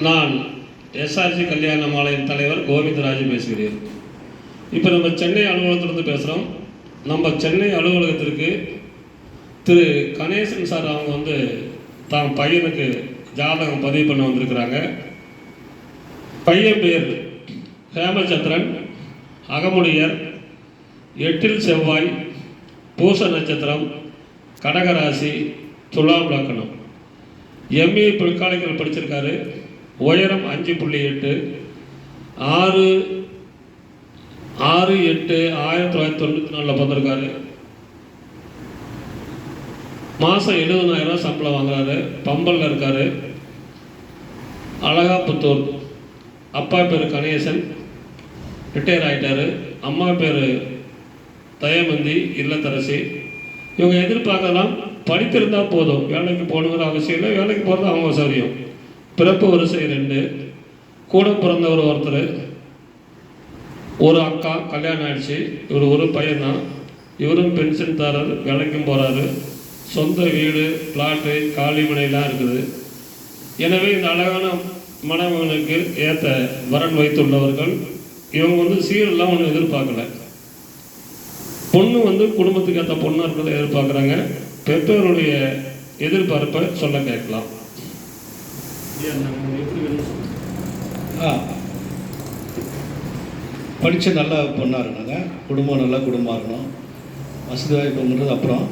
நான் எஸ்ஆர்ஜி கல்யாண மாலையின் தலைவர் கோவிந்தராஜ் பேசுகிறேன். இப்போ நம்ம சென்னை அலுவலகத்திலிருந்து பேசுகிறோம். நம்ம சென்னை அலுவலகத்திற்கு திரு கணேசன் சார் அவங்க தான் பையனுக்கு ஜாதகம் பதிவு பண்ண வந்திருக்கிறாங்க. பையன் பேர் ஹேமச்சந்திரன், அகமுடியர், எட்டில் செவ்வாய், பூச நட்சத்திரம், கடகராசி, துலாம் லக்னம். எம்ஏ பிற்காலத்தில் படிச்சிருக்காரு. உயரம் 5.8, 6/8/1994 பிறந்திருக்காரு. மாதம் 70,000 சம்பளம் வாங்குறாரு. பம்பலில் இருக்காரு. அழகாப்புத்தூர். அப்பா பேர் கணேசன், ரிட்டையர் ஆகிட்டார். அம்மா பேர் தயமந்தி, இல்லத்தரசி. இவங்க எதிர்பார்க்கலாம், படித்திருந்தால் போதும், வேலைக்கு போகணுங்கிற அவசியம் இல்லை. வேலைக்கு போகிறது அவங்க சௌரியம். பிறப்பு வரிசை 2, கூட பிறந்தவர் ஒருத்தர், ஒரு அக்கா, கல்யாணம் ஆயிடுச்சு. இவர் ஒரு பையன்தான். இவரும் பென்ஷன்தாரர், வேலைக்கும் போகிறாரு. சொந்த வீடு, பிளாட்டு, காலிமனைலாம் இருக்குது. எனவே இந்த அழகான மணமகனுக்கு ஏற்ற வரன் வைத்துள்ளவர்கள். இவங்க சீரெல்லாம் ஒன்றும் எதிர்பார்க்கல. பொண்ணு குடும்பத்துக்கு ஏற்ற பொண்ணாக இருக்கிறத எதிர்பார்க்குறாங்க. பெற்றோருடைய எதிர்பார்ப்பை சொல்ல கேட்கலாம். படித்த நல்ல பொண்ணாக இருக்கணுங்க. குடும்பம் நல்ல குடும்பமாக இருக்கணும். வசதி வாய்ப்புங்கிறது அப்புறம்.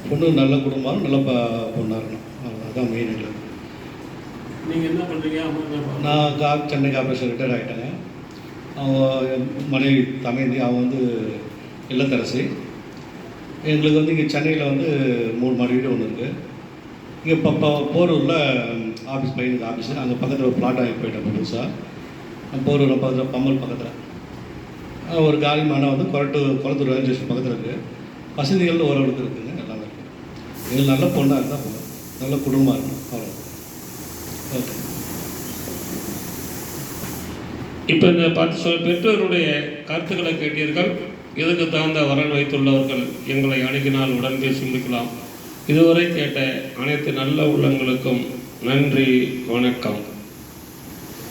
பொண்ணு நல்ல குடும்பம், நல்ல பொண்ணாக இருக்கணும். அதுதான் மெயின். இல்லை, நீங்கள் என்ன பண்ணுறீங்க? நான் சென்னை கார்பரேஷன் ரிட்டையர் ஆகிட்டேங்க. அவங்க மனைவி தமைந்தி, அவங்க இல்லத்தரசி. எங்களுக்கு இங்கே சென்னையில் 3 மாடி வீடு ஒன்று இருக்குது. இங்கே போரூரில் ஆஃபீஸ், பையனுக்கு ஆஃபீஸு. அங்கே பக்கத்தில் ஒரு பிளாட் வாங்கி போயிட்டேன் புதுசாக. போரூரில் பக்கத்தில், பம்மல் பக்கத்தில் ஒரு காலி மனை குளத்தூர் ரயில்வே ஸ்டேஷன் பக்கத்தில் இருக்குது. வசதிகள் ஓரளவுக்கு இருக்குதுங்க, எல்லாமே இருக்குது. எங்களுக்கு நல்ல பொண்ணாக இருந்தால் போதும், நல்ல குடும்பமாக இருக்கணும், அவ்வளோ. ஓகே. இப்போ இந்த பெற்றோருடைய கருத்துக்களை கேட்டீர்கள். இதுக்கு தகுந்த வரன் வைத்துள்ளவர்கள் எங்களை அணுகினால் உடன் பேசி முடிக்கலாம். இதுவரை கேட்ட அனைத்து நல்ல உள்ளங்களுக்கும் நன்றி, வணக்கம்.